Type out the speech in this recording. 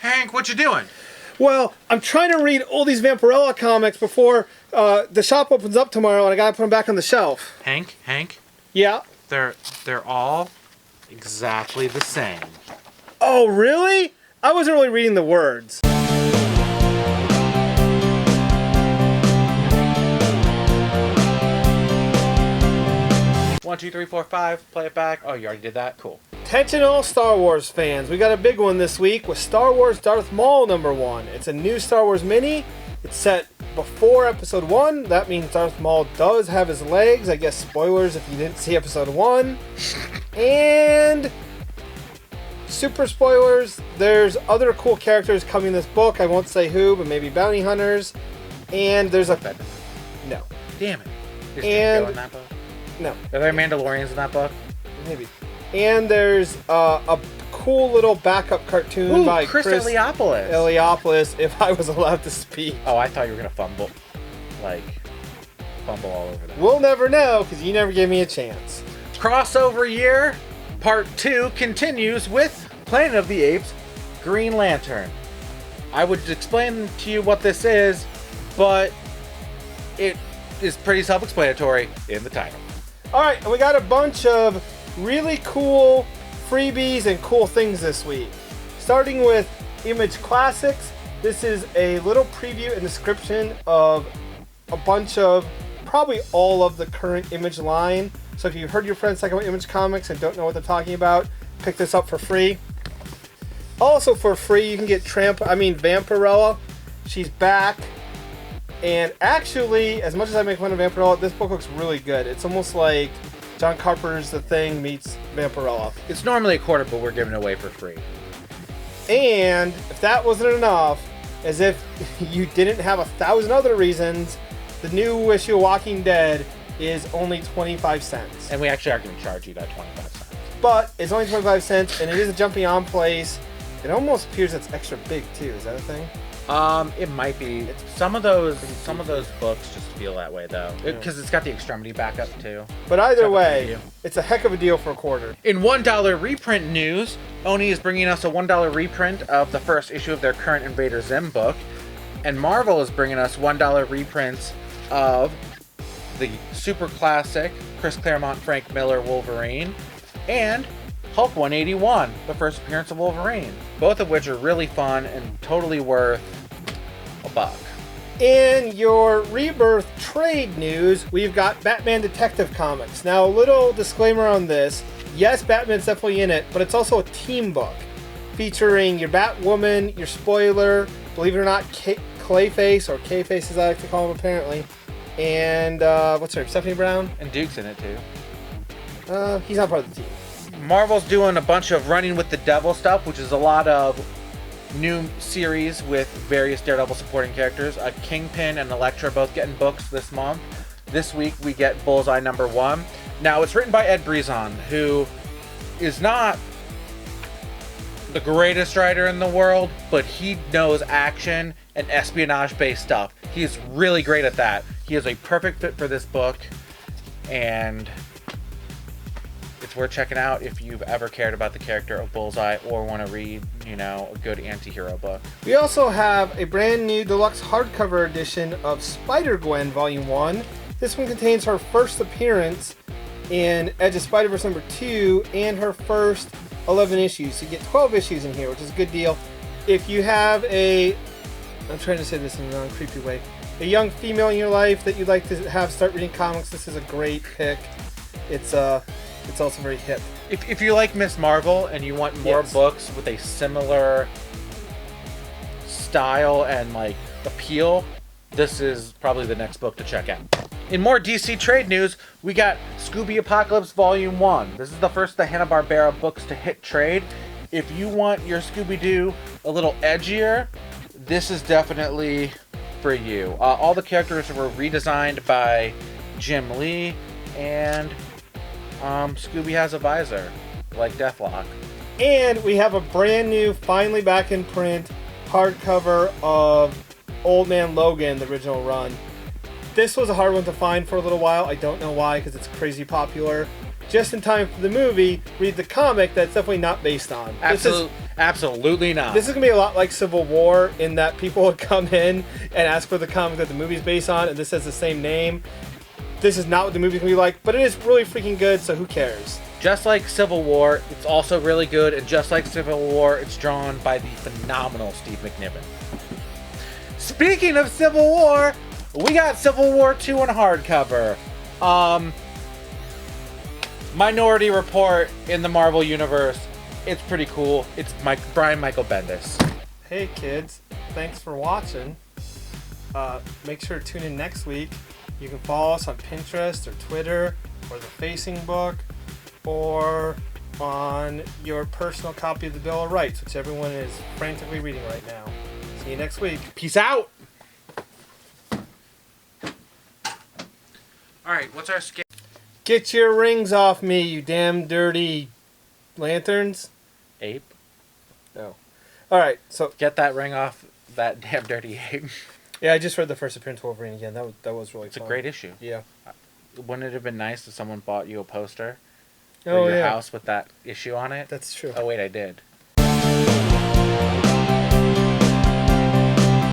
Hank, what you doing? Well, I'm trying to read all these Vampirella comics before the shop opens up tomorrow, and I gotta put them back on the shelf. Hank? Yeah. They're all exactly the same. Oh, really? I wasn't really reading the words. 1, 2, 3, 4, 5. Play it back. Oh, you already did that? Cool. Attention all Star Wars fans. We got a big one this week with Star Wars Darth Maul #1. It's a new Star Wars mini. It's set before Episode 1. That means Darth Maul does have his legs. I guess spoilers if you didn't see Episode 1. And super spoilers, there's other cool characters coming in this book. I won't say who, but maybe bounty hunters. And there's a... No. Damn it. Is And- Jango in that book? No. Are there Mandalorians in that book? Maybe. And there's a cool little backup cartoon by Chris Eliopoulos. Eliopoulos, if I was allowed to speak. Oh, I thought you were going to fumble all over that. We'll never know, because you never gave me a chance. Crossover year, part 2 continues with Planet of the Apes, Green Lantern. I would explain to you what this is, but it is pretty self-explanatory in the title. Alright, and we got a bunch of really cool freebies and cool things this week. Starting with Image Classics. This is a little preview and description of a bunch of, probably all of the current Image line. So if you've heard your friends talk about Image Comics and don't know what they're talking about, pick this up for free. Also for free, you can get Vampirella. She's back. And actually, as much as I make fun of Vampirella, this book looks really good. It's almost like John Carpenter's The Thing meets Vampirella. It's normally a quarter, but we're giving it away for free. And if that wasn't enough, as if you didn't have 1,000 other reasons, the new issue of Walking Dead is only 25 cents. And we actually are going to charge you that 25 cents. But it's only 25 cents, and it is a jumping on place. It almost appears it's extra big too. Is that a thing? It might be. Some of those books just feel that way though, because it's got the extremity backup too. But either way, it's a heck of a deal for a quarter. In $1 reprint news, Oni is bringing us a $1 reprint of the first issue of their current Invader Zim book, and Marvel is bringing us $1 reprints of the super classic Chris Claremont, Frank Miller Wolverine, and Hulk 181, the first appearance of Wolverine. Both of which are really fun and totally worth $1. In your Rebirth trade news, we've got Batman Detective Comics. Now, a little disclaimer on this. Yes, Batman's definitely in it, but it's also a team book featuring your Batwoman, your Spoiler, believe it or not, Clayface, or K-Face as I like to call him apparently, and what's her name, Stephanie Brown? And Duke's in it too. He's not part of the team. Marvel's doing a bunch of Running with the Devil stuff, which is a lot of new series with various Daredevil supporting characters. Kingpin and Elektra both getting books this month. This week we get Bullseye #1. Now it's written by Ed Brisson, who is not the greatest writer in the world, but he knows action and espionage-based stuff. He is really great at that. He is a perfect fit for this book, and it's worth checking out if you've ever cared about the character of Bullseye or want to read, a good anti-hero book. We also have a brand new deluxe hardcover edition of Spider-Gwen Volume 1. This one contains her first appearance in Edge of Spider-Verse #2 and her first 11 issues. So you get 12 issues in here, which is a good deal. If you have I'm trying to say this in a non-creepy way, a young female in your life that you'd like to have start reading comics, this is a great pick. It's also very hip. If you like Miss Marvel and you want more books with a similar style and appeal, this is probably the next book to check out. In more DC trade news, we got Scooby Apocalypse Volume 1. This is the first of the Hanna-Barbera books to hit trade. If you want your Scooby-Doo a little edgier, this is definitely for you. All the characters were redesigned by Jim Lee, and Scooby has a visor, like Deathlock. And we have a brand new, finally back in print, hardcover of Old Man Logan, the original run. This was a hard one to find for a little while. I don't know why, because it's crazy popular. just in time for the movie, read the comic that's definitely not based on. Absolutely not. This is gonna be a lot like Civil War in that people would come in and ask for the comic that the movie's based on, and this has the same name. This is not what the movie's gonna be like, but it is really freaking good, so who cares? Just like Civil War, it's also really good, and just like Civil War, it's drawn by the phenomenal Steve McNiven. Speaking of Civil War, we got Civil War 2 on hardcover. Minority Report in the Marvel Universe. It's pretty cool. It's Brian Michael Bendis. Hey kids, thanks for watching. Make sure to tune in next week. You can follow us on Pinterest or Twitter or the Facing Book or on your personal copy of the Bill of Rights, which everyone is frantically reading right now. See you next week. Peace out. Alright, what's our scale? Get your rings off me, you damn dirty lanterns. Ape? No. Alright, so Get that ring off that damn dirty ape. yeah, I just read the first appearance of Wolverine again. That was really It's fun. a great issue. Yeah. Wouldn't it have been nice if someone bought you a poster Oh for your yeah. house with that issue on it? That's true. Oh wait, I did.